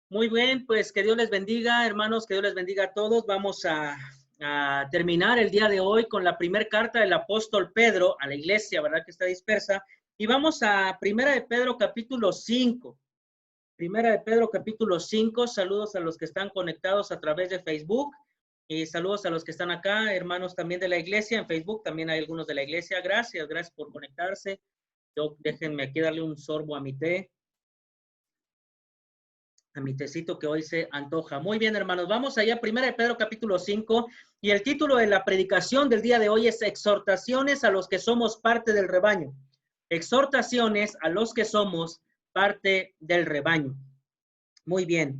Muy bien, pues que Dios les bendiga, hermanos, que Dios les bendiga a todos. Vamos a terminar el día de hoy con la primera carta del apóstol Pedro a la iglesia, ¿verdad? Que está dispersa. Y vamos a Primera de Pedro capítulo 5. Primera de Pedro capítulo 5. Saludos a los que están conectados a través de Facebook. Y saludos a los que están acá, hermanos también de la iglesia. En Facebook también hay algunos de la iglesia. Gracias por conectarse. Déjenme aquí darle un sorbo a mi té. A mi tecito que hoy se antoja. Muy bien, hermanos, vamos allá, Primera de Pedro capítulo 5, y el título de la predicación del día de hoy es Exhortaciones a los que somos parte del rebaño. Exhortaciones a los que somos parte del rebaño. Muy bien.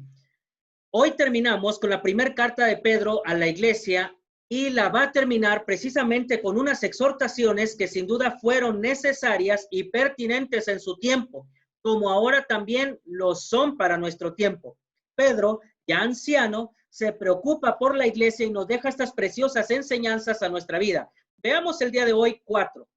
Hoy terminamos con la primera carta de Pedro a la iglesia y la va a terminar precisamente con unas exhortaciones que sin duda fueron necesarias y pertinentes en su tiempo, como ahora también lo son para nuestro tiempo. Pedro, ya anciano, se preocupa por la iglesia y nos deja estas preciosas enseñanzas a nuestra vida. Veamos el día de hoy 4.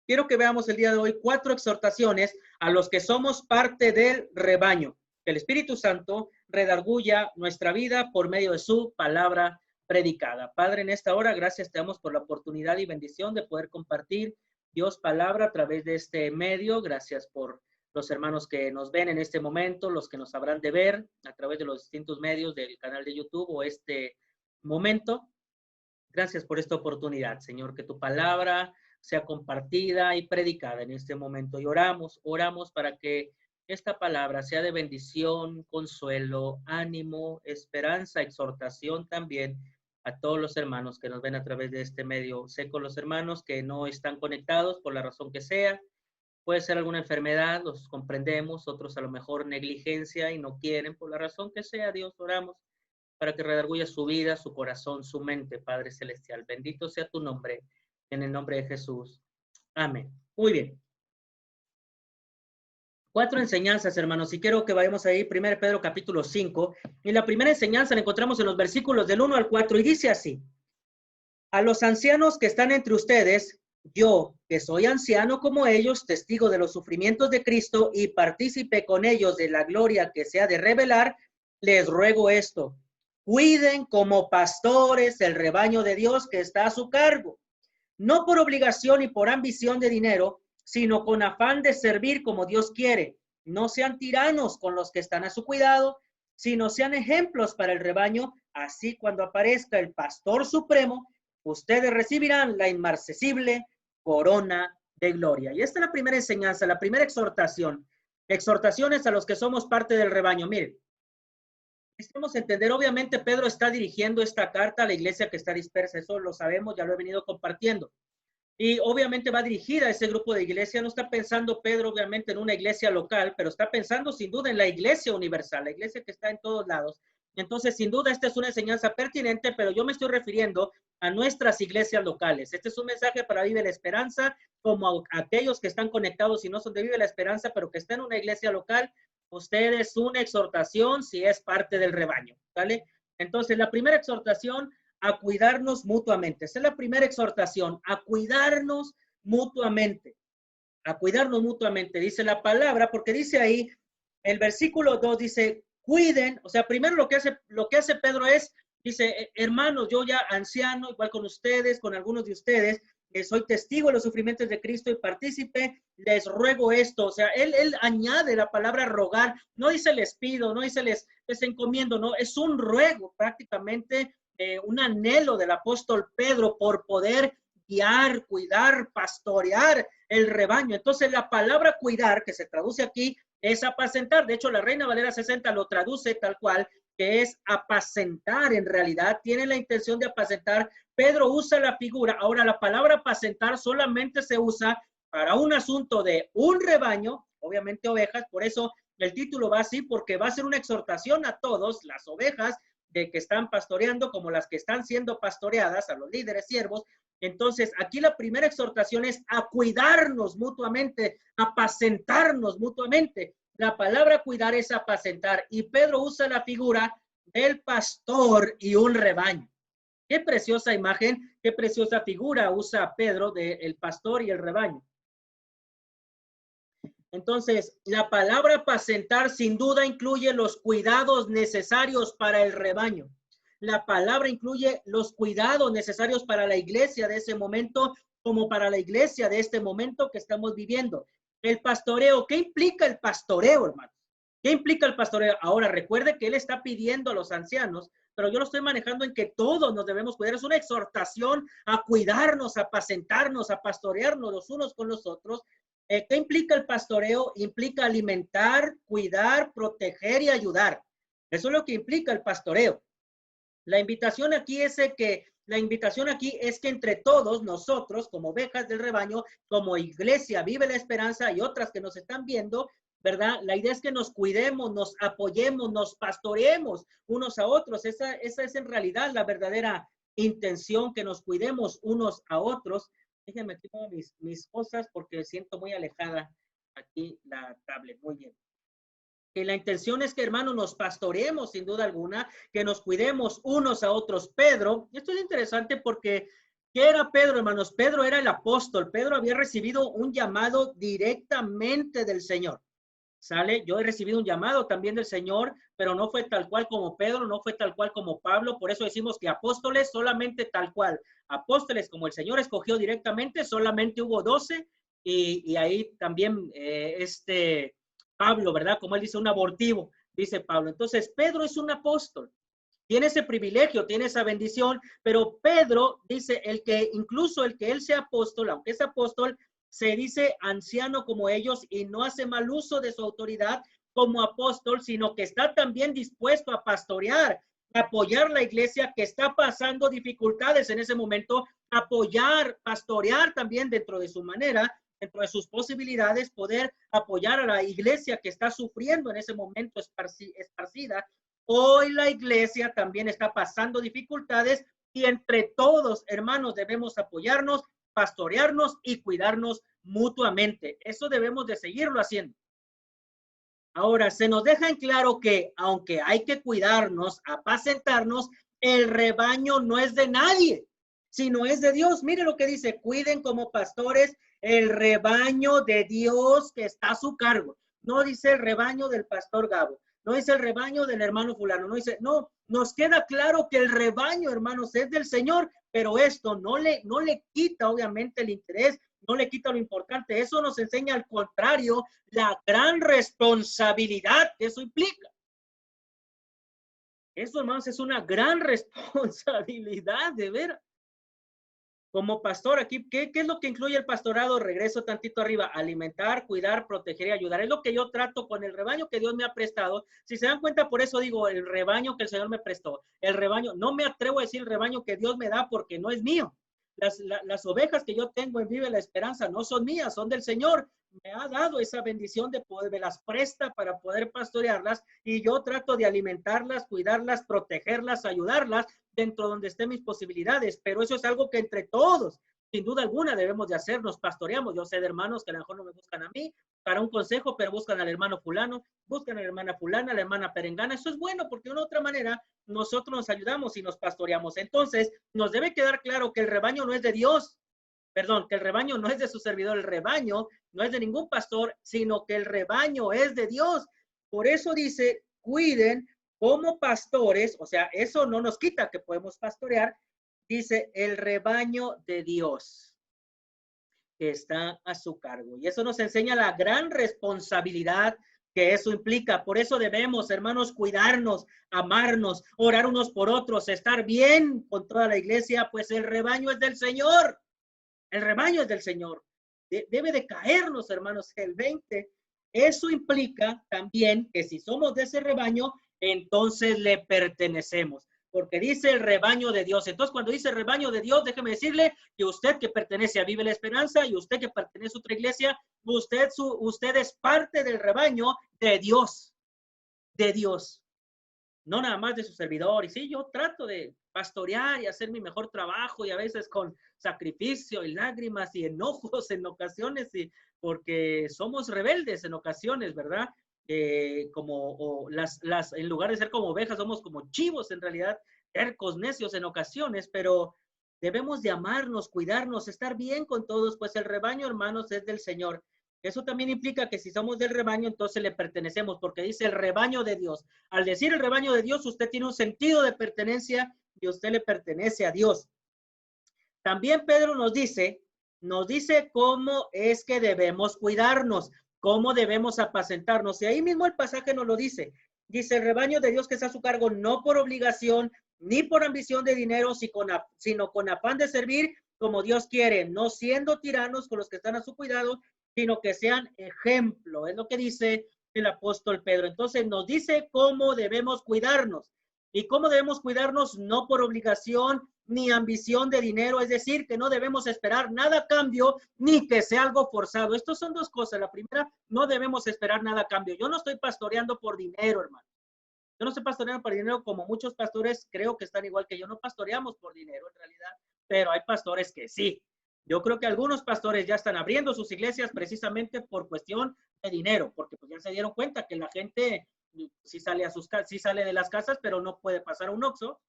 Quiero que veamos el día de hoy 4 exhortaciones a los que somos parte del rebaño. Que el Espíritu Santo redarguya nuestra vida por medio de su palabra predicada. Padre, en esta hora, gracias te damos por la oportunidad y bendición de poder compartir Dios palabra a través de este medio. Gracias por los hermanos que nos ven en este momento, los que nos habrán de ver a través de los distintos medios del canal de YouTube o este momento. Gracias por esta oportunidad, Señor, que tu palabra sea compartida y predicada en este momento. Y oramos para que esta palabra sea de bendición, consuelo, ánimo, esperanza, exhortación también a todos los hermanos que nos ven a través de este medio. Sé con los hermanos que no están conectados por la razón que sea. Puede ser alguna enfermedad, los comprendemos, otros a lo mejor negligencia y no quieren por la razón que sea. Dios, oramos para que redarguya su vida, su corazón, su mente, Padre Celestial. Bendito sea tu nombre, en el nombre de Jesús. Amén. Muy bien. 4 enseñanzas, hermanos, y quiero que vayamos ahí, 1 Pedro capítulo 5, y la primera enseñanza la encontramos en los versículos del 1 al 4, y dice así: a los ancianos que están entre ustedes, yo, que soy anciano como ellos, testigo de los sufrimientos de Cristo y partícipe con ellos de la gloria que se ha de revelar, les ruego esto: cuiden como pastores el rebaño de Dios que está a su cargo, no por obligación y por ambición de dinero, sino con afán de servir como Dios quiere. No sean tiranos con los que están a su cuidado, sino sean ejemplos para el rebaño. Así, cuando aparezca el pastor supremo, ustedes recibirán la inmarcesible corona de gloria. Y esta es la primera enseñanza, la primera exhortación. Exhortaciones a los que somos parte del rebaño. Miren, necesitamos entender, obviamente Pedro está dirigiendo esta carta a la iglesia que está dispersa, eso lo sabemos, ya lo he venido compartiendo. Y obviamente va dirigida a ese grupo de iglesia. No está pensando Pedro obviamente en una iglesia local, pero está pensando sin duda en la iglesia universal, la iglesia que está en todos lados. Entonces, sin duda, esta es una enseñanza pertinente, pero yo me estoy refiriendo a nuestras iglesias locales. Este es un mensaje para Vive la Esperanza, como a aquellos que están conectados y no son de Vive la Esperanza, pero que están en una iglesia local. Ustedes una exhortación si es parte del rebaño, ¿vale? Entonces, la primera exhortación: a cuidarnos mutuamente. Esa es la primera exhortación, a cuidarnos mutuamente. A cuidarnos mutuamente, dice la palabra, porque dice ahí, el versículo 2 dice, cuiden, o sea, primero lo que hace Pedro es, dice, hermanos, yo ya anciano, igual con ustedes, con algunos de ustedes, soy testigo de los sufrimientos de Cristo y partícipe, les ruego esto. O sea, él añade la palabra rogar, no dice les pido, no dice les encomiendo, no, es un ruego prácticamente, un anhelo del apóstol Pedro por poder guiar, cuidar, pastorear el rebaño. Entonces la palabra cuidar, que se traduce aquí, es apacentar. De hecho, la Reina Valera 60 lo traduce tal cual, que es apacentar. En realidad tiene la intención de apacentar. Pedro usa la figura. Ahora, la palabra apacentar solamente se usa para un asunto de un rebaño, obviamente ovejas. Por eso el título va así, porque va a ser una exhortación a todos, las ovejas de que están pastoreando como las que están siendo pastoreadas, a los líderes siervos. Entonces, aquí la primera exhortación es a cuidarnos mutuamente, apacentarnos mutuamente. La palabra cuidar es apacentar, y Pedro usa la figura del pastor y un rebaño. Qué preciosa imagen, qué preciosa figura usa Pedro del pastor y el rebaño. Entonces, la palabra apacentar sin duda incluye los cuidados necesarios para el rebaño. La palabra incluye los cuidados necesarios para la iglesia de ese momento, como para la iglesia de este momento que estamos viviendo. El pastoreo, ¿qué implica el pastoreo, hermano? ¿Qué implica el pastoreo? Ahora, recuerde que él está pidiendo a los ancianos, pero yo lo estoy manejando en que todos nos debemos cuidar. Es una exhortación a cuidarnos, a apacentarnos, a pastorearnos los unos con los otros. ¿Qué implica el pastoreo? Implica alimentar, cuidar, proteger y ayudar. Eso es lo que implica el pastoreo. La invitación aquí es que entre todos nosotros, como ovejas del rebaño, como iglesia Vive la Esperanza y otras que nos están viendo, ¿verdad? La idea es que nos cuidemos, nos apoyemos, nos pastoreemos unos a otros. Esa es en realidad la verdadera intención, que nos cuidemos unos a otros. Déjenme aquí pongo mis cosas porque siento muy alejada aquí la tablet. Muy bien. Que la intención es que, hermanos, nos pastoreemos sin duda alguna, que nos cuidemos unos a otros. Pedro, esto es interesante porque, ¿qué era Pedro, hermanos? Pedro era el apóstol. Pedro había recibido un llamado directamente del Señor. ¿Sale? Yo he recibido un llamado también del Señor, pero no fue tal cual como Pedro, no fue tal cual como Pablo. Por eso decimos que apóstoles solamente tal cual. Apóstoles como el Señor escogió directamente, solamente hubo 12 y ahí también Pablo, ¿verdad? Como él dice, un abortivo, dice Pablo. Entonces, Pedro es un apóstol. Tiene ese privilegio, tiene esa bendición, pero Pedro dice incluso el que él sea apóstol, aunque es apóstol, se dice anciano como ellos y no hace mal uso de su autoridad como apóstol, sino que está también dispuesto a pastorear, a apoyar la iglesia que está pasando dificultades en ese momento, apoyar, pastorear también dentro de su manera, dentro de sus posibilidades, poder apoyar a la iglesia que está sufriendo en ese momento esparcida. Hoy la iglesia también está pasando dificultades y entre todos, hermanos, debemos apoyarnos, pastorearnos y cuidarnos mutuamente. Eso debemos de seguirlo haciendo. Ahora, se nos deja en claro que aunque hay que cuidarnos, apacentarnos, el rebaño no es de nadie, sino es de Dios. Mire lo que dice: cuiden como pastores el rebaño de Dios que está a su cargo. No dice el rebaño del pastor Gabo, no dice el rebaño del hermano fulano, no dice, no, nos queda claro que el rebaño, hermanos, es del Señor, pero esto no le quita obviamente el interés, no le quita lo importante. Eso nos enseña al contrario la gran responsabilidad que eso implica. Eso, hermanos, es una gran responsabilidad, de veras. Como pastor aquí, ¿qué es lo que incluye el pastorado? Regreso tantito arriba: alimentar, cuidar, proteger y ayudar. Es lo que yo trato con el rebaño que Dios me ha prestado. Si se dan cuenta, por eso digo el rebaño que el Señor me prestó. El rebaño, no me atrevo a decir el rebaño que Dios me da porque no es mío. Las ovejas que yo tengo en Vive la Esperanza no son mías, son del Señor. Me ha dado esa bendición de poder, me las presta para poder pastorearlas y yo trato de alimentarlas, cuidarlas, protegerlas, ayudarlas dentro donde estén mis posibilidades, pero eso es algo que entre todos, sin duda alguna, debemos de hacer. Nos pastoreamos. Yo sé de hermanos que a lo mejor no me buscan a mí para un consejo, pero buscan al hermano fulano, buscan a la hermana fulana, a la hermana perengana. Eso es bueno porque de una u otra manera nosotros nos ayudamos y nos pastoreamos. Entonces, nos debe quedar claro que el rebaño no es de Dios, perdón, que el rebaño no es de su servidor, el rebaño no es de ningún pastor, sino que el rebaño es de Dios. Por eso dice, cuiden como pastores, o sea, eso no nos quita que podemos pastorear, dice el rebaño de Dios que está a su cargo. Y eso nos enseña la gran responsabilidad que eso implica. Por eso debemos, hermanos, cuidarnos, amarnos, orar unos por otros, estar bien con toda la iglesia, pues el rebaño es del Señor. El rebaño es del Señor. Debe de caernos, hermanos, el 20. Eso implica también que si somos de ese rebaño, entonces le pertenecemos, porque dice el rebaño de Dios. Entonces, cuando dice rebaño de Dios, déjeme decirle que usted que pertenece a Vive la Esperanza y usted que pertenece a otra iglesia, usted es parte del rebaño de Dios, de Dios. No nada más de su servidor. Y sí, yo trato de pastorear y hacer mi mejor trabajo y a veces con sacrificio y lágrimas y enojos en ocasiones, y porque somos rebeldes en ocasiones, ¿verdad? En lugar de ser como ovejas, somos como chivos en realidad, tercos, necios en ocasiones, pero debemos de amarnos, cuidarnos, estar bien con todos, pues el rebaño, hermanos, es del Señor. Eso también implica que si somos del rebaño, entonces le pertenecemos, porque dice el rebaño de Dios. Al decir el rebaño de Dios, usted tiene un sentido de pertenencia y usted le pertenece a Dios. También Pedro nos dice cómo es que debemos cuidarnos, cómo debemos apacentarnos. Y ahí mismo el pasaje nos lo dice. Dice, el rebaño de Dios que está a su cargo, no por obligación, ni por ambición de dinero, sino con afán de servir como Dios quiere, no siendo tiranos con los que están a su cuidado, sino que sean ejemplo. Es lo que dice el apóstol Pedro. Entonces nos dice cómo debemos cuidarnos. ¿Y cómo debemos cuidarnos? No por obligación ni ambición de dinero, es decir, que no debemos esperar nada a cambio ni que sea algo forzado. Estos son dos cosas. La primera, no debemos esperar nada a cambio. Yo no estoy pastoreando por dinero, hermano. Yo no estoy pastoreando por dinero como muchos pastores creo que están igual que yo. No pastoreamos por dinero en realidad, pero hay pastores que sí. Yo creo que algunos pastores ya están abriendo sus iglesias precisamente por cuestión de dinero, porque pues ya se dieron cuenta que la gente sí sale de las casas, pero no puede pasar a un Oxxo.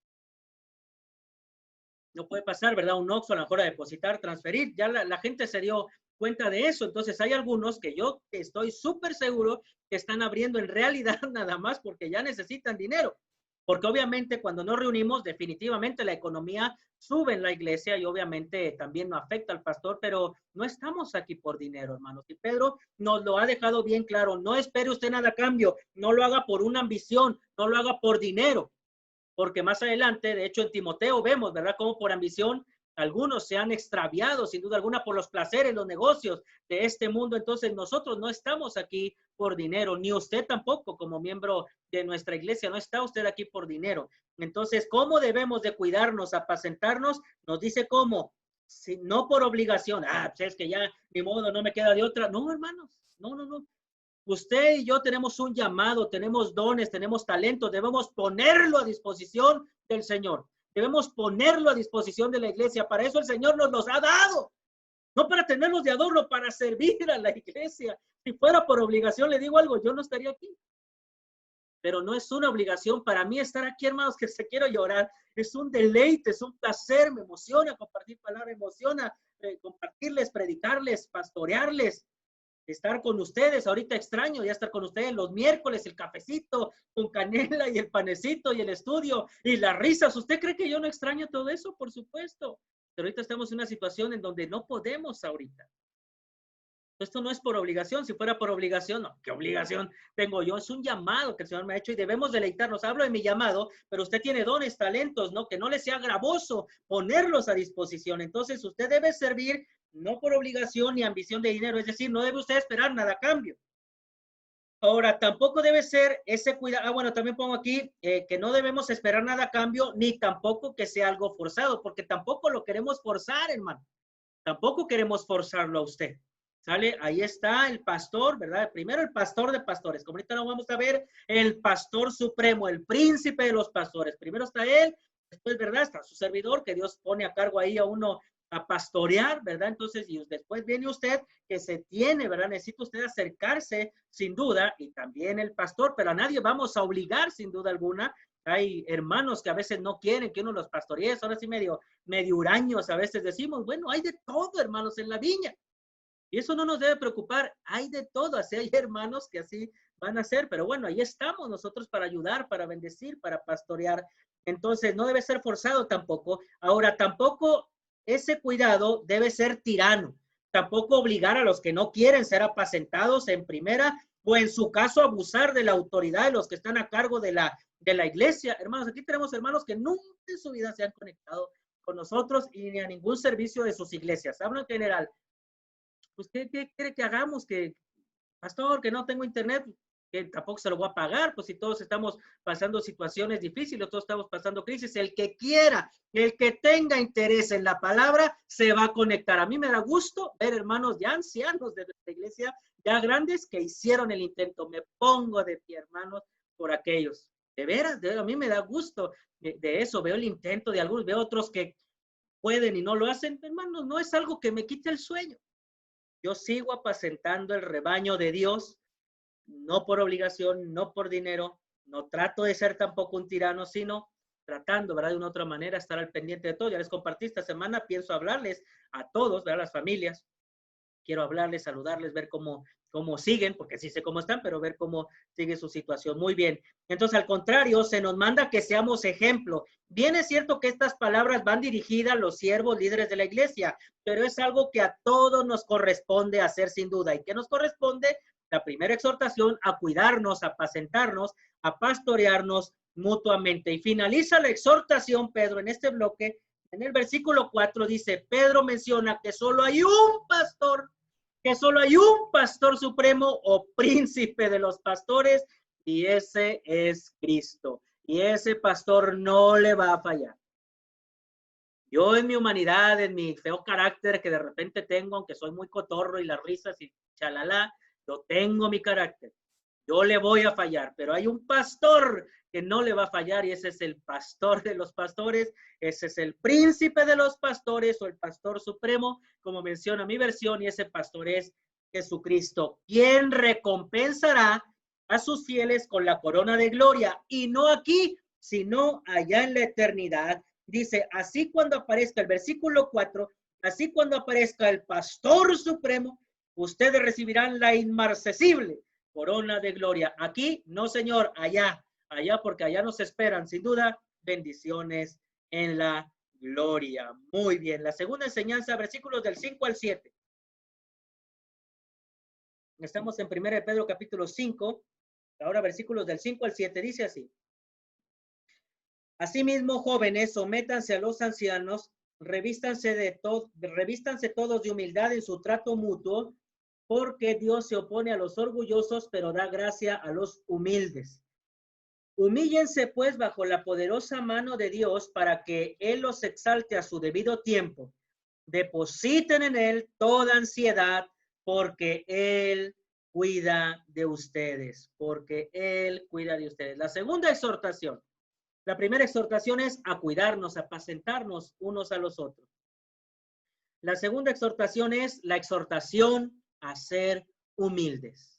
No puede pasar, ¿verdad? Un Oxxo a la hora de depositar, transferir. Ya la gente se dio cuenta de eso. Entonces hay algunos que yo estoy súper seguro que están abriendo en realidad nada más porque ya necesitan dinero. Porque obviamente cuando nos reunimos, definitivamente la economía sube en la iglesia y obviamente también no afecta al pastor, pero no estamos aquí por dinero, hermanos. Y Pedro nos lo ha dejado bien claro. No espere usted nada a cambio. No lo haga por una ambición. No lo haga por dinero. Porque más adelante, de hecho en Timoteo vemos, ¿verdad? Cómo por ambición algunos se han extraviado, sin duda alguna, por los placeres, los negocios de este mundo. Entonces nosotros no estamos aquí por dinero, ni usted tampoco como miembro de nuestra iglesia, no está usted aquí por dinero. Entonces, ¿cómo debemos de cuidarnos, apacentarnos? Nos dice cómo, si, no por obligación. Pues es que ya ni modo, no me queda de otra. No, hermanos, no. Usted y yo tenemos un llamado, tenemos dones, tenemos talentos, debemos ponerlo a disposición del Señor. Debemos ponerlo a disposición de la iglesia. Para eso el Señor nos los ha dado. No para tenerlos de adorno, para servir a la iglesia. Si fuera por obligación, le digo algo, yo no estaría aquí. Pero no es una obligación para mí estar aquí, hermanos, que se quiero llorar. Es un deleite, es un placer, me emociona compartir palabras, me emociona compartirles, predicarles, pastorearles. Estar con ustedes, ahorita extraño ya estar con ustedes los miércoles, el cafecito con canela y el panecito y el estudio y las risas. ¿Usted cree que yo no extraño todo eso? Por supuesto. Pero ahorita estamos en una situación en donde no podemos ahorita. Esto no es por obligación. Si fuera por obligación, no. ¿Qué obligación tengo yo? Es un llamado que el Señor me ha hecho y debemos deleitarnos. Hablo de mi llamado, pero usted tiene dones, talentos, ¿no? Que no le sea gravoso ponerlos a disposición. Entonces usted debe servir no por obligación ni ambición de dinero. Es decir, no debe usted esperar nada a cambio. Ahora, tampoco debe ser ese cuidado. Bueno, también pongo aquí que no debemos esperar nada a cambio, ni tampoco que sea algo forzado, porque tampoco lo queremos forzar, hermano. Tampoco queremos forzarlo a usted. ¿Sale? Ahí está el pastor, ¿verdad? Primero el pastor de pastores. Como ahorita lo vamos a ver, el pastor supremo, el príncipe de los pastores. Primero está él, después, ¿verdad? Está su servidor, que Dios pone a cargo ahí a uno a pastorear, ¿verdad? Entonces, y después viene usted que se tiene, ¿verdad? Necesita usted acercarse, sin duda, y también el pastor, pero a nadie vamos a obligar, sin duda alguna. Hay hermanos que a veces no quieren que uno los pastoree, ahora sí medio huraños a veces decimos, bueno, hay de todo, hermanos, en la viña. Y eso no nos debe preocupar, hay de todo, así hay hermanos que así van a ser, pero bueno, ahí estamos nosotros para ayudar, para bendecir, para pastorear. Entonces, no debe ser forzado tampoco. Ahora, tampoco ese cuidado debe ser tirano. Tampoco obligar a los que no quieren ser apacentados en primera o en su caso abusar de la autoridad de los que están a cargo de la iglesia. Hermanos, aquí tenemos hermanos que nunca en su vida se han conectado con nosotros y ni a ningún servicio de sus iglesias. Hablo en general. Pues, ¿qué quiere que hagamos? Que, pastor, que no tengo internet, que tampoco se lo voy a pagar, pues si todos estamos pasando situaciones difíciles, todos estamos pasando crisis, el que quiera, el que tenga interés en la palabra, se va a conectar. A mí me da gusto ver hermanos ya ancianos de nuestra iglesia, ya grandes, que hicieron el intento. Me pongo de pie, hermanos, por aquellos. De veras, a mí me da gusto de eso. Veo el intento de algunos, veo otros que pueden y no lo hacen. Hermanos, no es algo que me quite el sueño. Yo sigo apacentando el rebaño de Dios, no por obligación, no por dinero, no trato de ser tampoco un tirano, sino tratando, ¿verdad? De una otra manera, estar al pendiente de todo. Ya les compartí esta semana, pienso hablarles a todos, ¿verdad? Las familias. quiero hablarles, saludarles, ver cómo siguen, porque sí sé cómo están, pero ver cómo sigue su situación. Muy bien. Entonces, al contrario, se nos manda que seamos ejemplo. Bien es cierto que estas palabras van dirigidas a los siervos líderes de la iglesia, pero es algo que a todos nos corresponde hacer sin duda. ¿Y qué nos corresponde? La primera exhortación, a cuidarnos, a apacentarnos, a pastorearnos mutuamente. Y finaliza la exhortación, Pedro, en este bloque, en el versículo 4 dice, Pedro menciona que solo hay un pastor, que solo hay un pastor supremo o príncipe de los pastores, y ese es Cristo. Y ese pastor no le va a fallar. Yo en mi humanidad, en mi feo carácter que de repente tengo, aunque soy muy cotorro y las risas y chalala, yo tengo mi carácter. Yo le voy a fallar, pero hay un pastor que no le va a fallar y ese es el pastor de los pastores, ese es el príncipe de los pastores o el pastor supremo, como menciona mi versión, y ese pastor es Jesucristo, quien recompensará a sus fieles con la corona de gloria, y no aquí, sino allá en la eternidad. Dice, así cuando aparezca el versículo 4, así cuando aparezca el pastor supremo, ustedes recibirán la inmarcesible corona de gloria. Aquí, no señor, allá, porque allá nos esperan, sin duda, bendiciones en la gloria. Muy bien, la segunda enseñanza, versículos del 5 al 7. Estamos en 1 Pedro capítulo 5, ahora versículos del 5 al 7, dice así. Asimismo, jóvenes, sométanse a los ancianos, revístanse todos de humildad en su trato mutuo, porque Dios se opone a los orgullosos, pero da gracia a los humildes. Humíllense pues bajo la poderosa mano de Dios para que Él los exalte a su debido tiempo. Depositen en Él toda ansiedad, porque Él cuida de ustedes, La segunda exhortación. La primera exhortación es a cuidarnos, a apacentarnos unos a los otros. La segunda exhortación es la exhortación a ser humildes.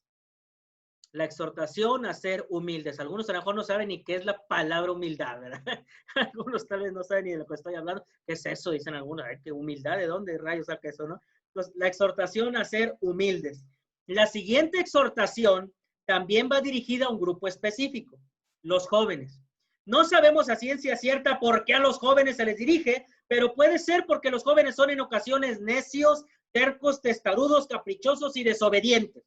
La exhortación a ser humildes. Algunos a lo mejor no saben ni qué es la palabra humildad, ¿verdad? Algunos tal vez no saben ni de lo que estoy hablando. ¿Qué es eso? Dicen algunos. ¿Qué humildad? ¿De dónde rayos saca eso, no? Entonces, la exhortación a ser humildes. La siguiente exhortación también va dirigida a un grupo específico, los jóvenes. No sabemos a ciencia cierta por qué a los jóvenes se les dirige, pero puede ser porque los jóvenes son en ocasiones necios, tercos, testarudos, caprichosos y desobedientes.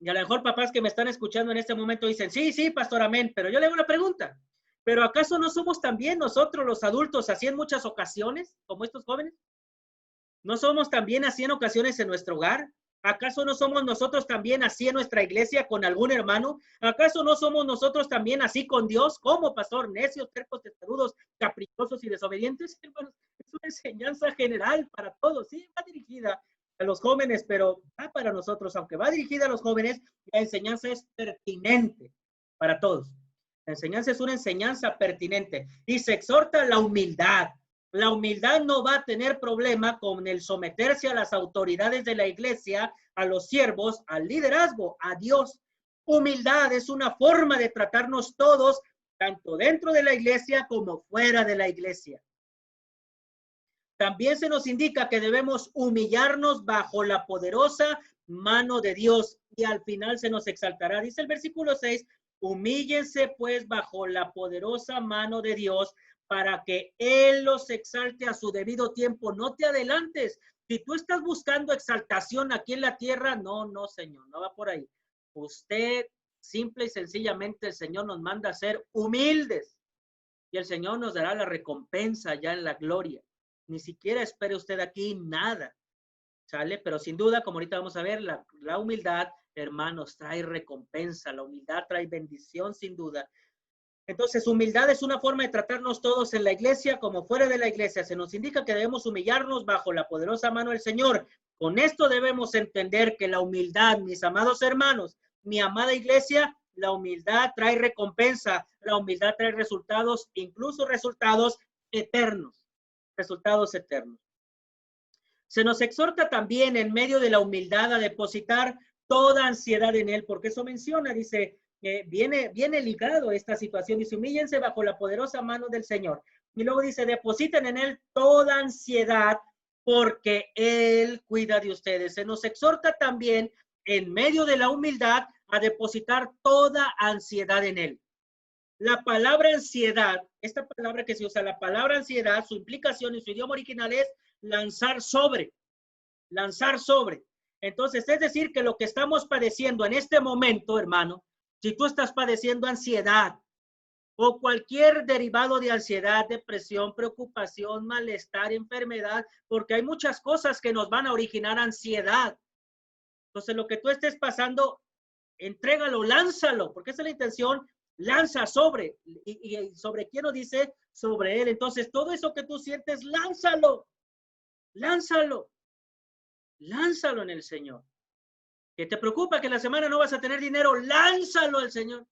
Y a lo mejor papás que me están escuchando en este momento dicen, sí, pastor, amén, pero yo le hago una pregunta. ¿Pero acaso no somos también nosotros los adultos así en muchas ocasiones, como estos jóvenes? ¿No somos también así en ocasiones en nuestro hogar? ¿Acaso no somos nosotros también así en nuestra iglesia con algún hermano? ¿Acaso no somos nosotros también así con Dios? ¿Cómo, pastor? Necios, tercos, testarudos, caprichosos y desobedientes. Hermanos, es una enseñanza general para todos. Sí, va dirigida a los jóvenes, pero va para nosotros. Aunque va dirigida a los jóvenes, la enseñanza es pertinente para todos. La enseñanza es una enseñanza pertinente y se exhorta la humildad. La humildad no va a tener problema con el someterse a las autoridades de la iglesia, a los siervos, al liderazgo, a Dios. Humildad es una forma de tratarnos todos, tanto dentro de la iglesia como fuera de la iglesia. También se nos indica que debemos humillarnos bajo la poderosa mano de Dios y al final se nos exaltará. Dice el versículo 6, humíllense pues bajo la poderosa mano de Dios para que Él los exalte a su debido tiempo. No te adelantes. Si tú estás buscando exaltación aquí en la tierra, no, Señor, no va por ahí. Usted, simple y sencillamente, el Señor nos manda a ser humildes y el Señor nos dará la recompensa ya en la gloria. Ni siquiera espere usted aquí nada, ¿sale? Pero sin duda, como ahorita vamos a ver, la humildad, hermanos, trae recompensa. La humildad trae bendición, sin duda. Entonces, humildad es una forma de tratarnos todos en la iglesia como fuera de la iglesia. Se nos indica que debemos humillarnos bajo la poderosa mano del Señor. Con esto debemos entender que la humildad, mis amados hermanos, mi amada iglesia, la humildad trae recompensa, la humildad trae resultados, incluso resultados eternos. Resultados eternos. Se nos exhorta también en medio de la humildad a depositar toda ansiedad en Él, porque eso menciona, dice, viene ligado a esta situación, dice, humíllense bajo la poderosa mano del Señor. Y luego dice, depositen en Él toda ansiedad, porque Él cuida de ustedes. Se nos exhorta también, en medio de la humildad, a depositar toda ansiedad en Él. La palabra ansiedad, esta palabra que se usa, la palabra ansiedad, su implicación en su idioma original es lanzar sobre, lanzar sobre. Entonces, es decir, que lo que estamos padeciendo en este momento, hermano, si tú estás padeciendo ansiedad o cualquier derivado de ansiedad, depresión, preocupación, malestar, enfermedad, porque hay muchas cosas que nos van a originar ansiedad. Entonces, lo que tú estés pasando, entrégalo, lánzalo, porque esa es la intención. Lanza sobre, y sobre quién nos dice, sobre Él. Entonces, todo eso que tú sientes, lánzalo, lánzalo, lánzalo en el Señor. Que te preocupa que la semana no vas a tener dinero, lánzalo al Señor.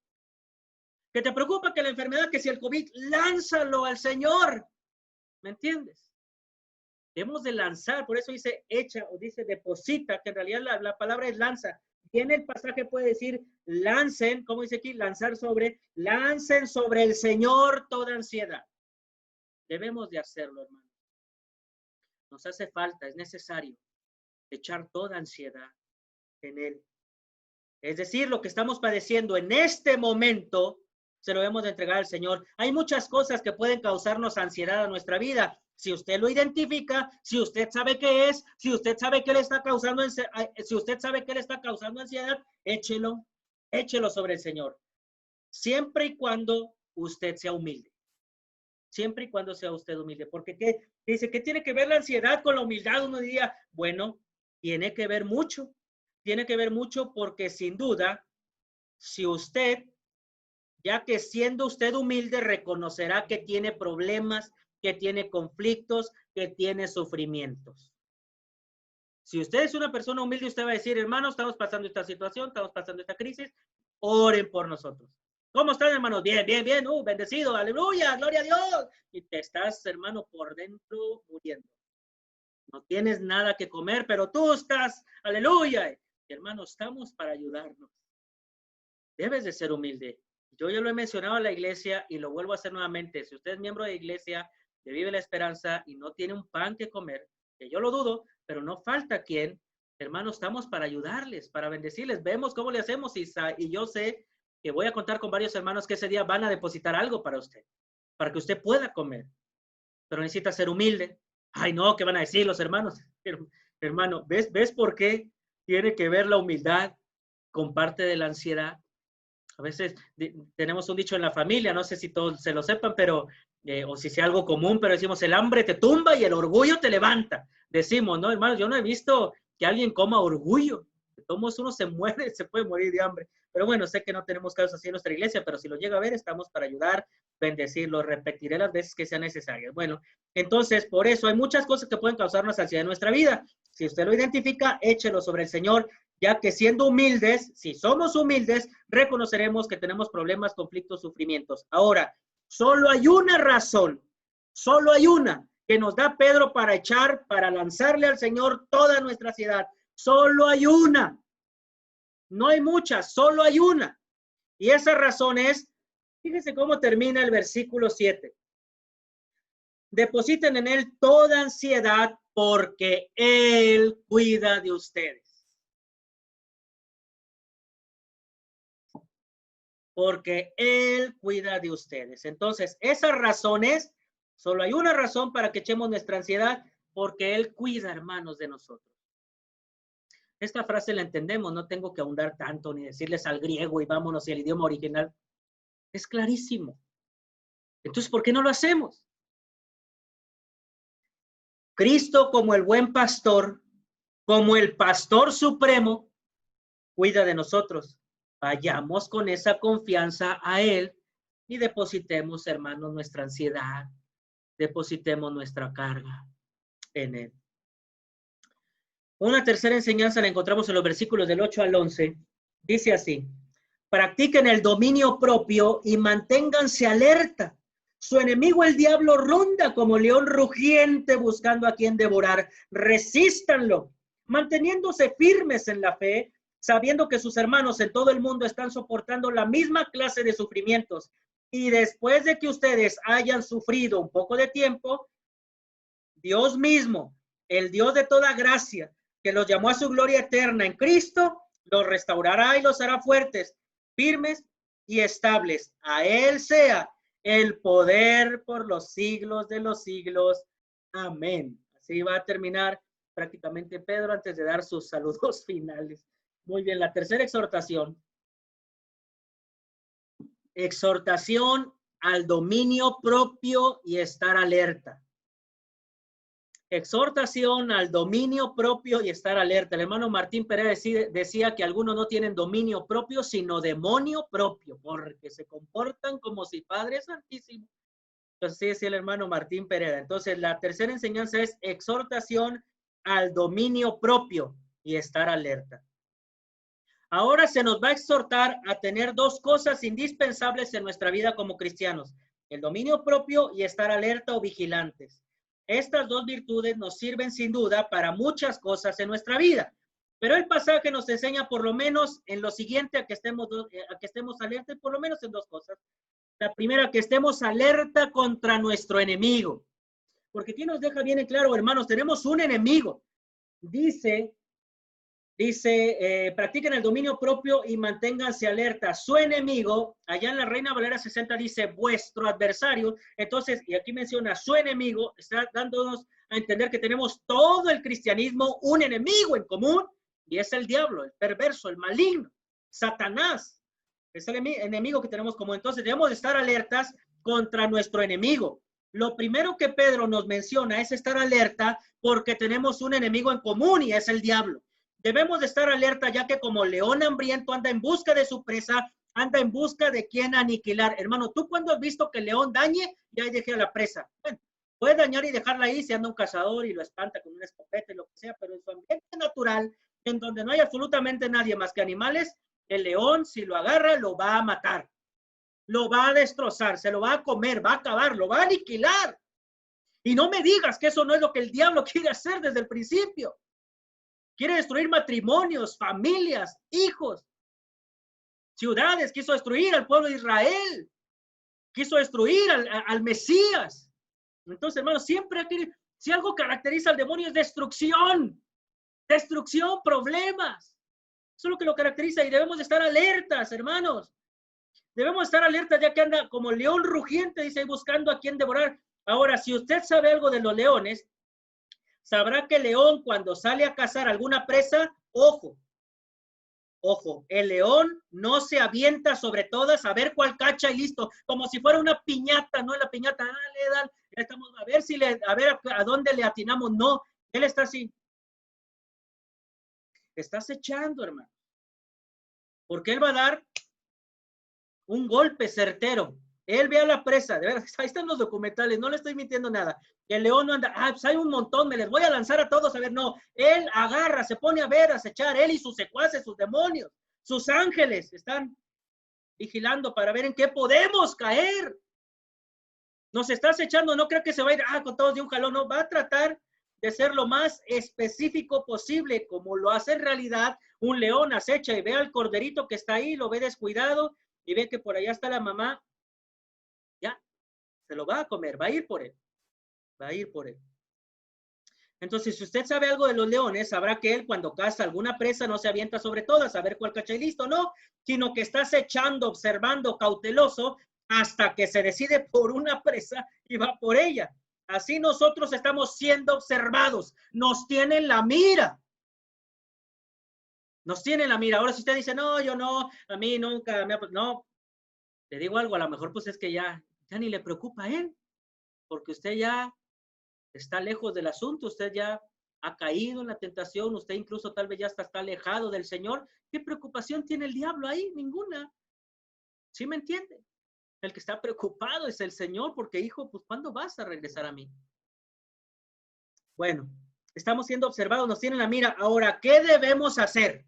Que te preocupa que la enfermedad, que si el COVID, lánzalo al Señor. ¿Me entiendes? Debemos de lanzar, por eso dice echa o dice deposita, que en realidad la palabra es lanza. Y en el pasaje puede decir lancen, como dice aquí, lanzar sobre, lancen sobre el Señor toda ansiedad. Debemos de hacerlo, hermano. Nos hace falta, es necesario echar toda ansiedad en Él. Es decir, lo que estamos padeciendo en este momento, se lo debemos de entregar al Señor. Hay muchas cosas que pueden causarnos ansiedad a nuestra vida. Si usted lo identifica, si usted sabe qué es, si usted sabe que le está causando, si usted sabe que le está causando ansiedad, échelo sobre el Señor. Siempre y cuando usted sea humilde. Siempre y cuando sea usted humilde. Porque ¿qué? Dice, ¿qué tiene que ver la ansiedad con la humildad? Uno diría, bueno, tiene que ver mucho. Tiene que ver mucho porque sin duda, si usted, ya que siendo usted humilde, reconocerá que tiene problemas, que tiene conflictos, que tiene sufrimientos. Si usted es una persona humilde, usted va a decir, hermanos, estamos pasando esta situación, estamos pasando esta crisis, oren por nosotros. ¿Cómo están, hermanos? Bien, bien, bien, bendecido, aleluya, gloria a Dios. Y te estás, hermano, por dentro muriendo. No tienes nada que comer, pero tú estás, aleluya. Y, hermano, estamos para ayudarnos. Debes de ser humilde. Yo ya lo he mencionado a la iglesia y lo vuelvo a hacer nuevamente. Si usted es miembro de iglesia de Vive la Esperanza y no tiene un pan que comer, que yo lo dudo, pero no falta quien, hermano, estamos para ayudarles, para bendecirles. Vemos cómo le hacemos y yo sé que voy a contar con varios hermanos que ese día van a depositar algo para usted, para que usted pueda comer. Pero necesita ser humilde. Ay, no, ¿qué van a decir los hermanos? Hermano, ¿ves por qué tiene que ver la humildad con parte de la ansiedad? A veces tenemos un dicho en la familia, no sé si todos se lo sepan, pero, o si sea algo común, pero decimos, el hambre te tumba y el orgullo te levanta. Decimos, no, hermanos, yo no he visto que alguien coma orgullo. De todos modos, uno se muere, se puede morir de hambre. Pero bueno, sé que no tenemos casos así en nuestra iglesia, pero si lo llega a ver, estamos para ayudar, bendecirlo, repetiré las veces que sean necesarias. Bueno, entonces, por eso hay muchas cosas que pueden causarnos ansiedad en nuestra vida. Si usted lo identifica, échelo sobre el Señor, ya que siendo humildes, si somos humildes, reconoceremos que tenemos problemas, conflictos, sufrimientos. Ahora, solo hay una razón, solo hay una que nos da Pedro para lanzarle al Señor toda nuestra ansiedad. Solo hay una. No hay muchas, solo hay una. Y esa razón es, fíjense cómo termina el versículo 7. Depositen en Él toda ansiedad porque Él cuida de ustedes. Porque Él cuida de ustedes. Entonces, esas razones, solo hay una razón para que echemos nuestra ansiedad, porque Él cuida, hermanos, de nosotros. Esta frase la entendemos, no tengo que ahondar tanto ni decirles al griego y vámonos y al idioma original. Es clarísimo. Entonces, ¿por qué no lo hacemos? Cristo, como el buen pastor, como el pastor supremo, cuida de nosotros. Vayamos con esa confianza a Él y depositemos, hermanos, nuestra ansiedad, depositemos nuestra carga en Él. Una tercera enseñanza la encontramos en los versículos del 8 al 11. Dice así: practiquen el dominio propio y manténganse alerta. Su enemigo, el diablo, ronda como león rugiente buscando a quien devorar. Resístanlo, manteniéndose firmes en la fe, sabiendo que sus hermanos en todo el mundo están soportando la misma clase de sufrimientos. Y después de que ustedes hayan sufrido un poco de tiempo, Dios mismo, el Dios de toda gracia, que los llamó a su gloria eterna en Cristo, los restaurará y los hará fuertes, firmes y estables. A Él sea el poder por los siglos de los siglos. Amén. Así va a terminar prácticamente Pedro antes de dar sus saludos finales. Muy bien, la tercera exhortación. Exhortación al dominio propio y estar alerta. Exhortación al dominio propio y estar alerta. El hermano Martín Pérez decía que algunos no tienen dominio propio, sino demonio propio, porque se comportan como si Padre Santísimo. Entonces, sí decía el hermano Martín Pérez. Entonces, la tercera enseñanza es exhortación al dominio propio y estar alerta. Ahora se nos va a exhortar a tener dos cosas indispensables en nuestra vida como cristianos: el dominio propio y estar alerta o vigilantes. Estas dos virtudes nos sirven sin duda para muchas cosas en nuestra vida, pero el pasaje nos enseña por lo menos en lo siguiente a que estemos alerta, por lo menos en dos cosas. La primera, que estemos alerta contra nuestro enemigo, porque aquí nos deja bien en claro, hermanos, tenemos un enemigo. Dice, practiquen el dominio propio y manténganse alerta. Su enemigo, allá en la Reina Valera 60 dice vuestro adversario. Entonces, y aquí menciona su enemigo, está dándonos a entender que tenemos todo el cristianismo un enemigo en común, y es el diablo, el perverso, el maligno, Satanás. Es el enemigo que tenemos común. Entonces, debemos estar alertas contra nuestro enemigo. Lo primero que Pedro nos menciona es estar alerta porque tenemos un enemigo en común y es el diablo. Debemos de estar alerta ya que como león hambriento anda en busca de su presa, anda en busca de quien aniquilar. Hermano, ¿tú cuándo has visto que el león dañe y ahí deje a la presa? Bueno, puede dañar y dejarla ahí si anda un cazador y lo espanta con una escopeta y lo que sea, pero en su ambiente natural, en donde no hay absolutamente nadie más que animales, el león, si lo agarra, lo va a matar, lo va a destrozar, se lo va a comer, va a acabar, lo va a aniquilar. Y no me digas que eso no es lo que el diablo quiere hacer desde el principio. Quiere destruir matrimonios, familias, hijos, ciudades. Quiso destruir al pueblo de Israel. Quiso destruir al Mesías. Entonces, hermanos, siempre aquí, si algo caracteriza al demonio es destrucción. Destrucción, problemas. Eso es lo que lo caracteriza y debemos estar alertas, hermanos. Debemos estar alertas ya que anda como león rugiente, dice, buscando a quien devorar. Ahora, si usted sabe algo de los leones, sabrá que el león cuando sale a cazar alguna presa, ojo, el león no se avienta sobre todas a ver cuál cacha y listo, como si fuera una piñata, no es la piñata, dale, estamos a ver a dónde le atinamos, no, él está así. Está acechando, hermano, porque él va a dar un golpe certero. Él ve a la presa, de verdad, ahí están los documentales, no le estoy mintiendo nada. El león no anda, pues hay un montón, me les voy a lanzar a todos, a ver, no. Él agarra, se pone a ver, a acechar, él y sus secuaces, sus demonios, sus ángeles, están vigilando para ver en qué podemos caer. Nos está acechando, no creo que se va a ir con todos de un jalón, no, va a tratar de ser lo más específico posible, como lo hace en realidad un león. Acecha y ve al corderito que está ahí, lo ve descuidado y ve que por allá está la mamá, ya, se lo va a comer, va a ir por él, va a ir por él. Entonces, si usted sabe algo de los leones, sabrá que él cuando caza alguna presa no se avienta sobre todas a ver cuál cacha y listo, no, sino que está acechando, observando, cauteloso, hasta que se decide por una presa y va por ella. Así nosotros estamos siendo observados, nos tienen la mira. Nos tienen la mira. Ahora si usted dice, no, yo no, a mí nunca, no, le digo algo, a lo mejor pues es que ya ni le preocupa a él, porque usted ya está lejos del asunto, usted ya ha caído en la tentación, usted incluso tal vez ya está alejado del Señor. ¿Qué preocupación tiene el diablo ahí? Ninguna. ¿Sí me entiende? El que está preocupado es el Señor, porque hijo, pues ¿cuándo vas a regresar a mí? Bueno, estamos siendo observados, nos tienen la mira. Ahora, ¿qué debemos hacer?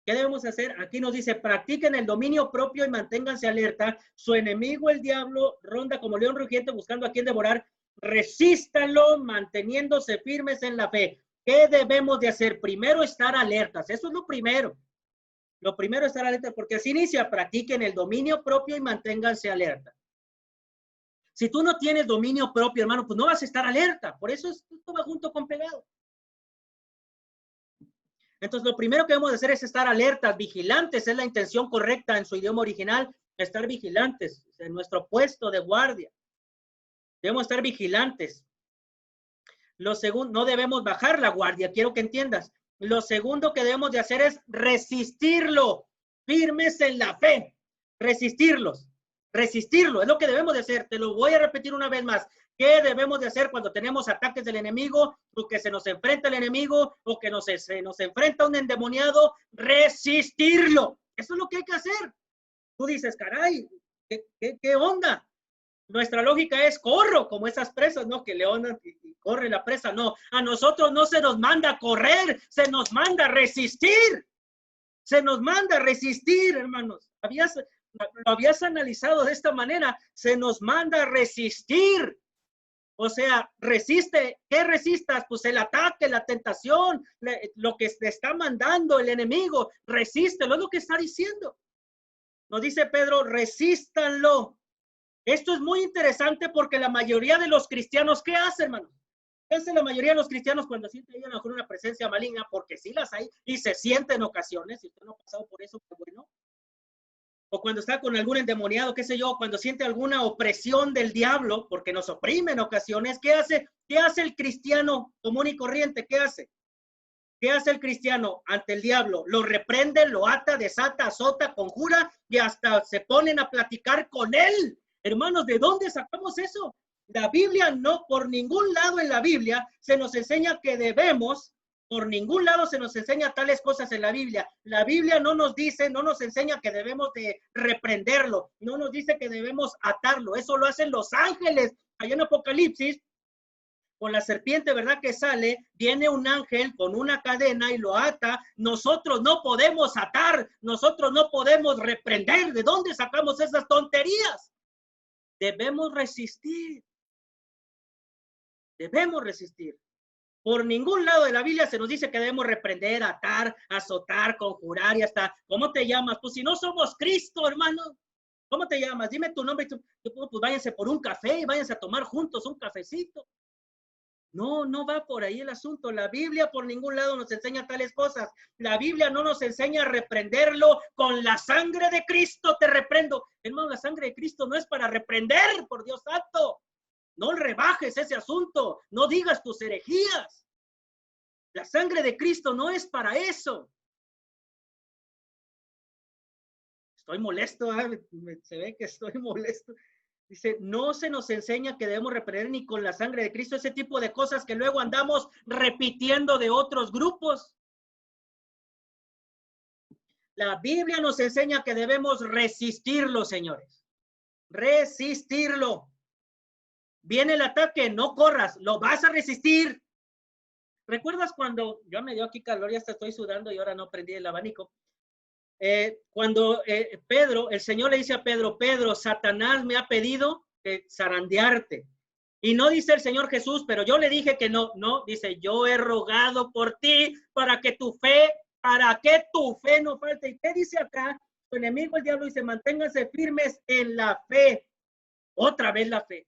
¿Qué debemos hacer? Aquí nos dice, practiquen el dominio propio y manténganse alerta. Su enemigo, el diablo, ronda como león rugiente buscando a quien devorar. Resístanlo manteniéndose firmes en la fe. ¿Qué debemos de hacer? Primero, estar alertas. Eso es lo primero. Lo primero es estar alerta, porque así inicia, practiquen el dominio propio y manténganse alerta. Si tú no tienes dominio propio, hermano, pues no vas a estar alerta. Por eso esto va junto con pegado. Entonces, lo primero que debemos de hacer es estar alertas, vigilantes. Es la intención correcta en su idioma original, estar vigilantes en nuestro puesto de guardia. Debemos estar vigilantes. Lo segundo, no debemos bajar la guardia, quiero que entiendas. Lo segundo que debemos de hacer es resistirlo, firmes en la fe, resistirlos, resistirlo, es lo que debemos de hacer. Te lo voy a repetir una vez más. ¿Qué debemos de hacer cuando tenemos ataques del enemigo, o que se nos enfrenta el enemigo, o que se nos enfrenta un endemoniado? Resistirlo. Eso es lo que hay que hacer. Tú dices, caray, ¿qué onda? Nuestra lógica es corro, como esas presas, ¿no? Que leonan y corre la presa. No, a nosotros no se nos manda correr, se nos manda resistir. Se nos manda resistir, hermanos. Lo habías analizado de esta manera. Se nos manda resistir. O sea, resiste. ¿Qué resistas? Pues el ataque, la tentación, lo que te está mandando el enemigo. Resístelo, es lo que está diciendo. Nos dice Pedro, resístanlo. Esto es muy interesante porque la mayoría de los cristianos, ¿qué hacen, hermano? ¿Qué hace la mayoría de los cristianos cuando sienten a lo mejor una presencia maligna? Porque sí las hay y se siente en ocasiones, si usted no ha pasado por eso, qué bueno. O cuando está con algún endemoniado, qué sé yo, cuando siente alguna opresión del diablo, porque nos oprime en ocasiones, ¿qué hace? ¿Qué hace el cristiano común y corriente? ¿Qué hace? ¿Qué hace el cristiano ante el diablo? Lo reprende, lo ata, desata, azota, conjura y hasta se ponen a platicar con él. Hermanos, ¿de dónde sacamos eso? La Biblia no, por ningún lado en la Biblia se nos enseña que debemos, por ningún lado se nos enseña tales cosas en la Biblia. La Biblia no nos dice, no nos enseña que debemos de reprenderlo, no nos dice que debemos atarlo. Eso lo hacen los ángeles. Allá en Apocalipsis, con la serpiente, ¿verdad? Que sale, viene un ángel con una cadena y lo ata. Nosotros no podemos atar, nosotros no podemos reprender. ¿De dónde sacamos esas tonterías? Debemos resistir. Debemos resistir. Por ningún lado de la Biblia se nos dice que debemos reprender, atar, azotar, conjurar y hasta, ¿cómo te llamas? Pues si no somos Cristo, hermano. ¿Cómo te llamas? Dime tu nombre. Pues váyanse por un café y váyanse a tomar juntos un cafecito. No, no va por ahí el asunto. La Biblia por ningún lado nos enseña tales cosas. La Biblia no nos enseña a reprenderlo. Con la sangre de Cristo te reprendo. Hermano, la sangre de Cristo no es para reprender, por Dios santo. No rebajes ese asunto. No digas tus herejías. La sangre de Cristo no es para eso. Estoy molesto, se ve que estoy molesto. Dice, no se nos enseña que debemos reprender ni con la sangre de Cristo, ese tipo de cosas que luego andamos repitiendo de otros grupos. La Biblia nos enseña que debemos resistirlo, señores. Resistirlo. Viene el ataque, no corras, lo vas a resistir. ¿Recuerdas cuando yo me dio aquí calor y hasta estoy sudando y ahora no prendí el abanico? Cuando Pedro, el Señor le dice a Pedro, Pedro, Satanás me ha pedido zarandearte. Y no dice el Señor Jesús, pero yo le dije que no, dice, yo he rogado por ti para que tu fe no falte. ¿Y qué dice acá? Tu enemigo, el diablo, dice, manténganse firmes en la fe. Otra vez la fe.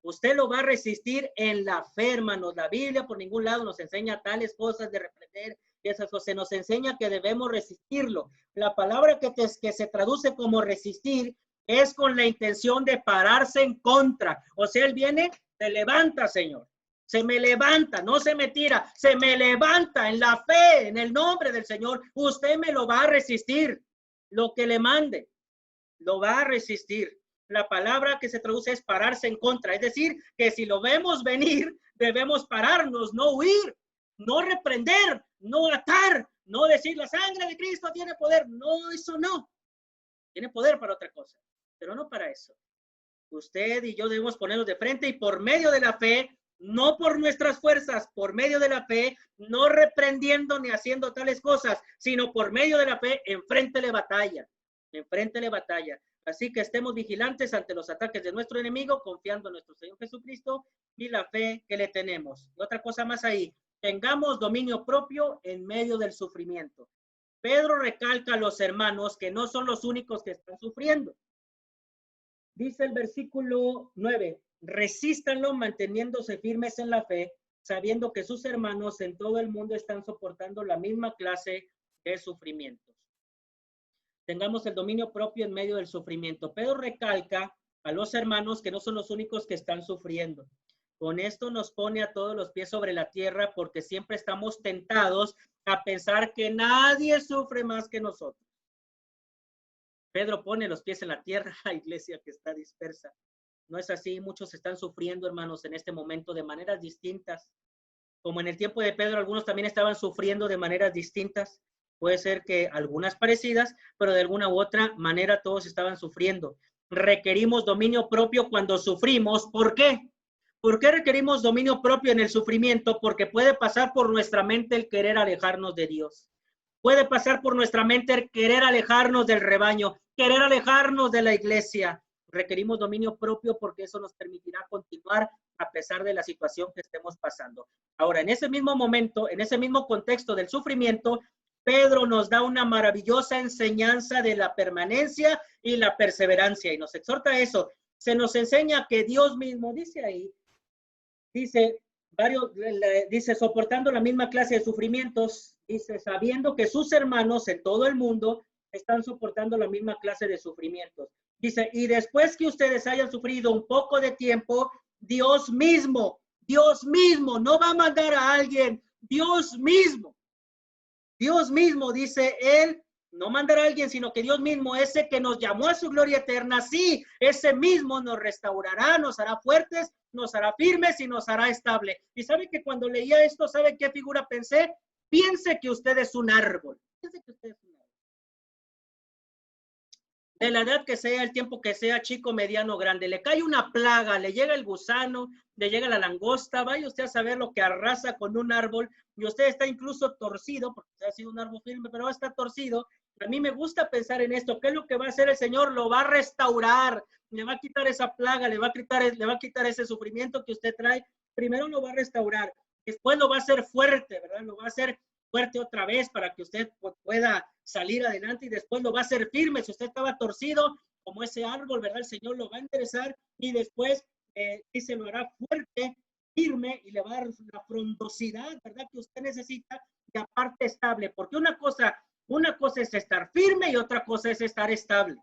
Usted lo va a resistir en la fe, hermanos. La Biblia por ningún lado nos enseña tales cosas de reprender. Eso se nos enseña que debemos resistirlo. La palabra que se traduce como resistir es con la intención de pararse en contra. O sea, él viene, se levanta, Señor. Se me levanta, no se me tira, se me levanta en la fe, en el nombre del Señor. Usted me lo va a resistir. Lo que le mande, lo va a resistir. La palabra que se traduce es pararse en contra. Es decir, que si lo vemos venir, debemos pararnos, no huir, no reprender, no atar, no decir la sangre de Cristo tiene poder. No, eso no. Tiene poder para otra cosa, pero no para eso. Usted y yo debemos ponernos de frente y por medio de la fe, no por nuestras fuerzas, por medio de la fe, no reprendiendo ni haciendo tales cosas, sino por medio de la fe, enfréntele batalla, enfréntele batalla. Así que estemos vigilantes ante los ataques de nuestro enemigo, confiando en nuestro Señor Jesucristo y la fe que le tenemos. Y otra cosa más ahí, tengamos dominio propio en medio del sufrimiento. Pedro recalca a los hermanos que no son los únicos que están sufriendo. Dice el versículo 9, resístanlo manteniéndose firmes en la fe, sabiendo que sus hermanos en todo el mundo están soportando la misma clase de sufrimientos. Tengamos el dominio propio en medio del sufrimiento. Pedro recalca a los hermanos que no son los únicos que están sufriendo. Con esto nos pone a todos los pies sobre la tierra porque siempre estamos tentados a pensar que nadie sufre más que nosotros. Pedro pone los pies en la tierra a la iglesia que está dispersa. No es así, muchos están sufriendo, hermanos, en este momento de maneras distintas. Como en el tiempo de Pedro, algunos también estaban sufriendo de maneras distintas. Puede ser que algunas parecidas, pero de alguna u otra manera todos estaban sufriendo. Requerimos dominio propio cuando sufrimos. ¿Por qué? ¿Por qué requerimos dominio propio en el sufrimiento? Porque puede pasar por nuestra mente el querer alejarnos de Dios. Puede pasar por nuestra mente el querer alejarnos del rebaño, querer alejarnos de la iglesia. Requerimos dominio propio porque eso nos permitirá continuar a pesar de la situación que estemos pasando. Ahora, en ese mismo momento, en ese mismo contexto del sufrimiento, Pedro nos da una maravillosa enseñanza de la permanencia y la perseverancia y nos exhorta a eso. Se nos enseña que Dios mismo, dice ahí, dice, soportando la misma clase de sufrimientos, dice, sabiendo que sus hermanos en todo el mundo están soportando la misma clase de sufrimientos. Dice, y después que ustedes hayan sufrido un poco de tiempo, Dios mismo, no va a mandar a alguien, Dios mismo, dice él, no mandará a alguien, sino que Dios mismo, ese que nos llamó a su gloria eterna, sí, ese mismo nos restaurará, nos hará fuertes, nos hará firmes y nos hará estable. Y sabe que cuando leía esto, ¿sabe qué figura pensé? Piense que usted es un árbol. Piense que usted es un árbol. De la edad que sea, el tiempo que sea, chico, mediano, grande, le cae una plaga, le llega el gusano, le llega la langosta, vaya usted a saber lo que arrasa con un árbol, y usted está incluso torcido, porque usted ha sido un árbol firme, pero está torcido. A mí me gusta pensar en esto. ¿Qué es lo que va a hacer el Señor? Lo va a restaurar, le va a quitar esa plaga, le va a quitar ese sufrimiento que usted trae. Primero lo va a restaurar, después lo va a hacer fuerte, ¿verdad? Lo va a hacer fuerte otra vez para que usted pueda salir adelante y después lo va a hacer firme. Si usted estaba torcido como ese árbol, ¿verdad? El Señor lo va a enderezar y después se lo hará fuerte, firme y le va a dar la frondosidad, ¿verdad? Que usted necesita y aparte estable, porque una cosa es estar firme y otra cosa es estar estable.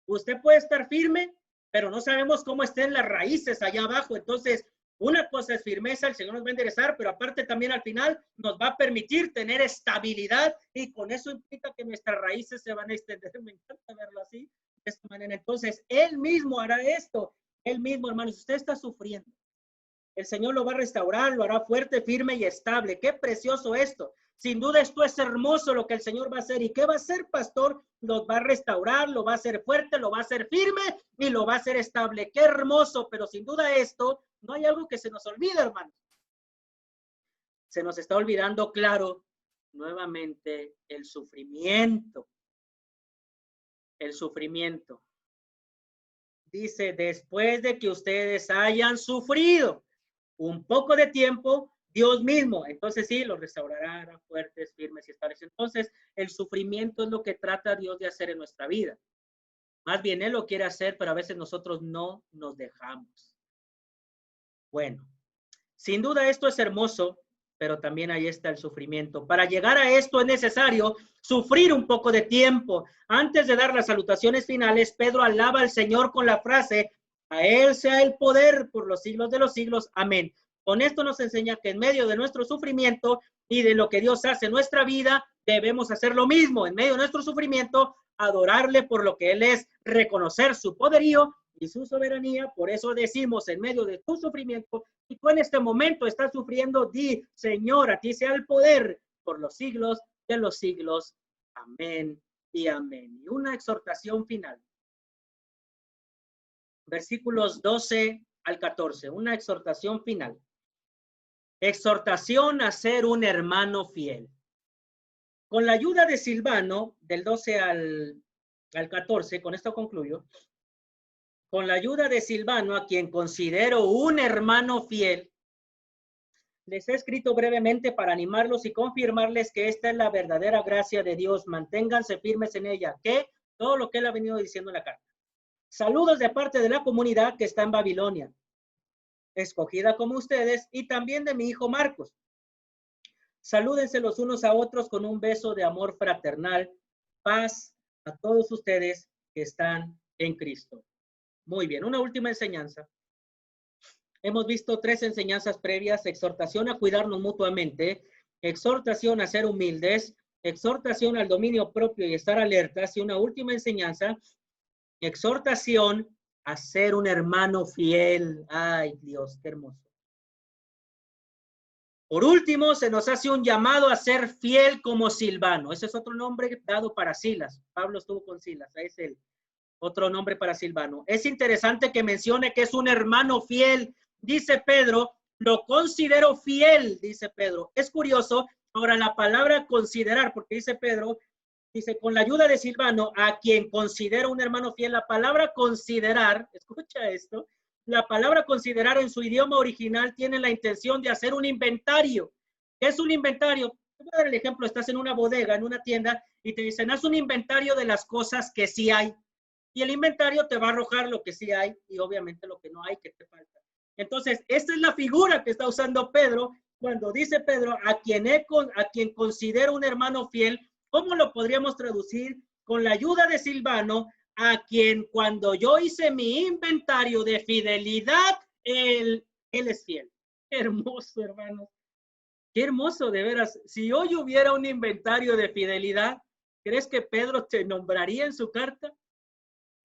Usted puede estar firme, pero no sabemos cómo estén las raíces allá abajo. Entonces, una cosa es firmeza, el Señor nos va a enderezar, pero aparte también al final nos va a permitir tener estabilidad y con eso implica que nuestras raíces se van a extender. Me encanta verlo así, de esta manera. Entonces, Él mismo hará esto. Él mismo, hermanos, usted está sufriendo. El Señor lo va a restaurar, lo hará fuerte, firme y estable. Qué precioso esto. Sin duda esto es hermoso lo que el Señor va a hacer. ¿Y qué va a hacer, pastor? Lo va a restaurar, lo va a hacer fuerte, lo va a hacer firme y lo va a hacer estable. Qué hermoso, pero sin duda esto, no hay algo que se nos olvide, hermanos. Se nos está olvidando, claro, nuevamente el sufrimiento. El sufrimiento. Dice, después de que ustedes hayan sufrido un poco de tiempo, Dios mismo, entonces sí, los restaurará fuertes, firmes y estables. Entonces, el sufrimiento es lo que trata Dios de hacer en nuestra vida. Más bien, Él lo quiere hacer, pero a veces nosotros no nos dejamos. Bueno, sin duda esto es hermoso, pero también ahí está el sufrimiento. Para llegar a esto es necesario sufrir un poco de tiempo. Antes de dar las salutaciones finales, Pedro alaba al Señor con la frase, a Él sea el poder por los siglos de los siglos. Amén. Con esto nos enseña que en medio de nuestro sufrimiento y de lo que Dios hace en nuestra vida, debemos hacer lo mismo. En medio de nuestro sufrimiento, adorarle por lo que Él es, reconocer su poderío y su soberanía. Por eso decimos, en medio de tu sufrimiento, y tú en este momento estás sufriendo, di, Señor, a ti sea el poder por los siglos de los siglos. Amén y amén. Y una exhortación final. Versículos 12 al 14, una exhortación final. Exhortación a ser un hermano fiel. Con la ayuda de Silvano, del 12 al 14, con esto concluyo. Con la ayuda de Silvano, a quien considero un hermano fiel, les he escrito brevemente para animarlos y confirmarles que esta es la verdadera gracia de Dios. Manténganse firmes en ella, que todo lo que él ha venido diciendo en la carta. Saludos de parte de la comunidad que está en Babilonia, escogida como ustedes, y también de mi hijo Marcos. Salúdense los unos a otros con un beso de amor fraternal. Paz a todos ustedes que están en Cristo. Muy bien, una última enseñanza. Hemos visto 3 enseñanzas previas: exhortación a cuidarnos mutuamente, exhortación a ser humildes, exhortación al dominio propio y estar alertas, y una última enseñanza, exhortación a ser un hermano fiel. Ay, Dios, qué hermoso. Por último, se nos hace un llamado a ser fiel como Silvano. Ese es otro nombre dado para Silas. Pablo estuvo con Silas, es el otro nombre para Silvano. Es interesante que mencione que es un hermano fiel. Dice Pedro, lo considero fiel, dice Pedro. Es curioso, ahora la palabra considerar, porque dice Pedro, dice, con la ayuda de Silvano, a quien considero un hermano fiel. La palabra considerar, escucha esto, la palabra considerar en su idioma original tiene la intención de hacer un inventario. ¿Qué es un inventario? Te voy a dar el ejemplo: estás en una bodega, en una tienda, y te dicen, haz un inventario de las cosas que sí hay. Y el inventario te va a arrojar lo que sí hay y obviamente lo que no hay, que te falta. Entonces, esta es la figura que está usando Pedro cuando dice Pedro, a quien considero un hermano fiel. ¿Cómo lo podríamos traducir? Con la ayuda de Silvano, a quien cuando yo hice mi inventario de fidelidad, él es fiel. Qué hermoso, hermanos. Qué hermoso, de veras. Si hoy hubiera un inventario de fidelidad, ¿crees que Pedro te nombraría en su carta?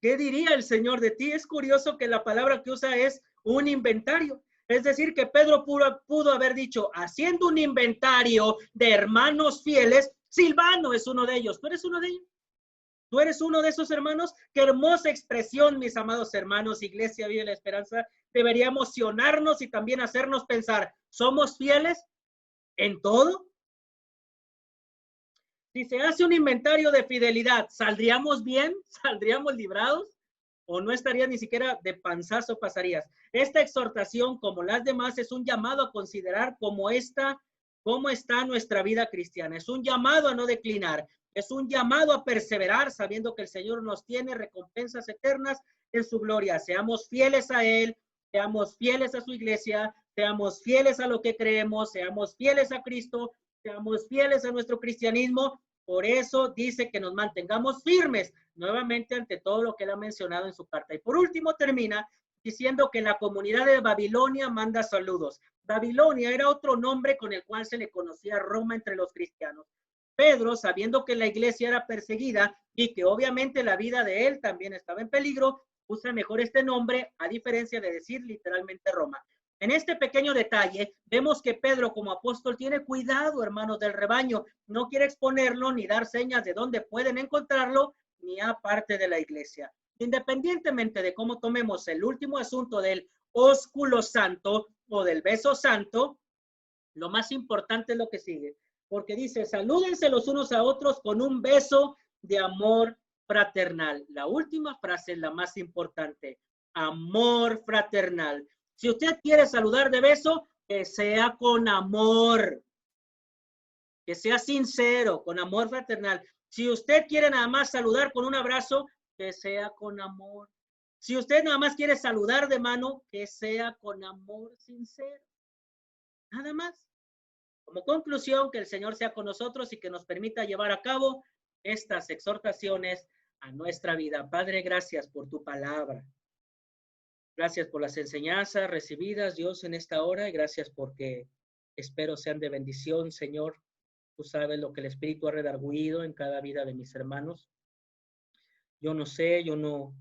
¿Qué diría el Señor de ti? Es curioso que la palabra que usa es un inventario. Es decir, que Pedro pudo haber dicho, haciendo un inventario de hermanos fieles, Silvano es uno de ellos. ¿Tú eres uno de ellos? ¿Tú eres uno de esos hermanos? Qué hermosa expresión, mis amados hermanos. Iglesia Vida de la Esperanza debería emocionarnos y también hacernos pensar, ¿somos fieles en todo? Si se hace un inventario de fidelidad, ¿saldríamos bien? ¿Saldríamos librados? ¿O no estaría ni siquiera de panzazo pasarías? Esta exhortación, como las demás, es un llamado a considerar cómo está nuestra vida cristiana. Es un llamado a no declinar. Es un llamado a perseverar, sabiendo que el Señor nos tiene recompensas eternas en su gloria. Seamos fieles a Él, seamos fieles a su iglesia, seamos fieles a lo que creemos, seamos fieles a Cristo, seamos fieles a nuestro cristianismo. Por eso dice que nos mantengamos firmes nuevamente ante todo lo que él ha mencionado en su carta. Y por último termina diciendo que la comunidad de Babilonia manda saludos. Babilonia era otro nombre con el cual se le conocía a Roma entre los cristianos. Pedro, sabiendo que la iglesia era perseguida y que obviamente la vida de él también estaba en peligro, usa mejor este nombre a diferencia de decir literalmente Roma. En este pequeño detalle, vemos que Pedro como apóstol tiene cuidado, hermanos del rebaño. No quiere exponerlo ni dar señas de dónde pueden encontrarlo, ni a parte de la iglesia. Independientemente de cómo tomemos el último asunto del ósculo santo o del beso santo, lo más importante es lo que sigue. Porque dice, salúdense los unos a otros con un beso de amor fraternal. La última frase es la más importante. Amor fraternal. Si usted quiere saludar de beso, que sea con amor, que sea sincero, con amor fraternal. Si usted quiere nada más saludar con un abrazo, que sea con amor. Si usted nada más quiere saludar de mano, que sea con amor sincero. Nada más. Como conclusión, que el Señor sea con nosotros y que nos permita llevar a cabo estas exhortaciones a nuestra vida. Padre, gracias por tu palabra. Gracias por las enseñanzas recibidas, Dios, en esta hora, y gracias porque espero sean de bendición, Señor. Tú sabes lo que el Espíritu ha redarguido en cada vida de mis hermanos. Yo no sé, yo no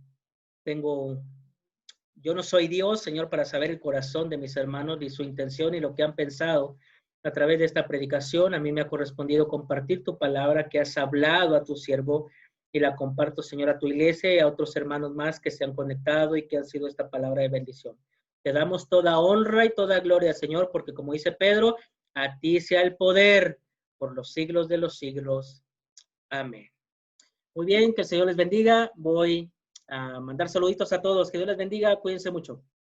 soy Dios, Señor, para saber el corazón de mis hermanos y su intención y lo que han pensado a través de esta predicación. A mí me ha correspondido compartir tu palabra que has hablado a tu siervo, y la comparto, Señor, a tu iglesia y a otros hermanos más que se han conectado y que han sido esta palabra de bendición. Te damos toda honra y toda gloria, Señor, porque como dice Pedro, a ti sea el poder por los siglos de los siglos. Amén. Muy bien, que el Señor les bendiga. Voy a mandar saluditos a todos. Que Dios les bendiga. Cuídense mucho.